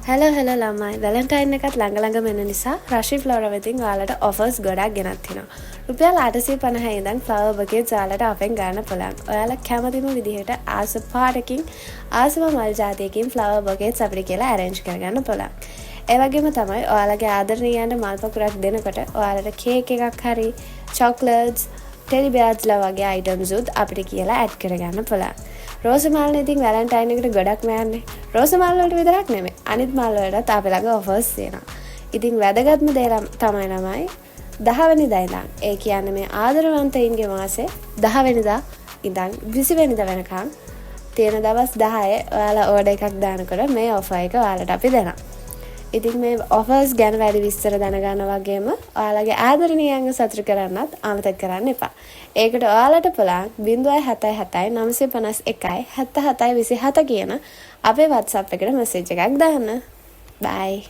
hello ළමයි. Valentine එකත් ළඟ ළඟම එන නිසා රෂි ෆ්ලෝරා වෙතින් ඔයාලට ඔෆර්ස් ගොඩක් ගෙනත් තිනවා. රුපියල් 850 ඉඳන් ෆ්ලවර් බකේට්ස් ඔයාලට අපෙන් ගන්න පුළුවන්. ඔයාලා කැමතිම විදිහට ආස පාටකින් ආසම මල් ජාතියකින් ෆ්ලවර් බකේට්ස් අපිට කියලා arrange කරගන්න පුළුවන්. ඒ වගේම තමයි ඔයාලගේ ආදරණීයන්ට මල් පකුරක් දෙනකොට ඔයාලට කේක් එකක් හරි චොක්ලට්ස් ටෙඩි බෙයාර්ස්ලා වගේ අයිටම්ස් උත් අපිට කියලා ඇඩ් කරගන්න පුළුවන්. රෝස මල් ඉතින් වැලන්ටයින් එකට ගොඩක් මෑන්නේ. රෝස මල් වලට විතරක් නෙමෙයි අනිත් මල් වලටත් අපි ළඟ ඔෆර්ස් තියෙනවා. ඉතින් වැදගත්ම දේ තමයි 10 වෙනිදා ඉඳන්. ඒ කියන්නේ මේ ආදරවන්තයින්ගේ මාසේ 10 වෙනිදා ඉඳන් 20 වෙනිදා වෙනකන් තියෙන දවස් 10 ඔයාලා ඕඩර් එකක් දානකොට මේ ඔෆර් එක ඔයාලට අපි දෙනවා. ඉතින් මේ ඔෆර්ස් ගැන වැඩි විස්තර දැනගන්න වගේම ඔයාලගේ ආදරණීයන්ව සතුටු කරන්නත් අමතක කරන්න එපා. ඒකට ඔයාලට පුළුවන් 077 951 77 27 කියන අපේ WhatsApp එකට මැසේජ් එකක් දාන්න. බයි.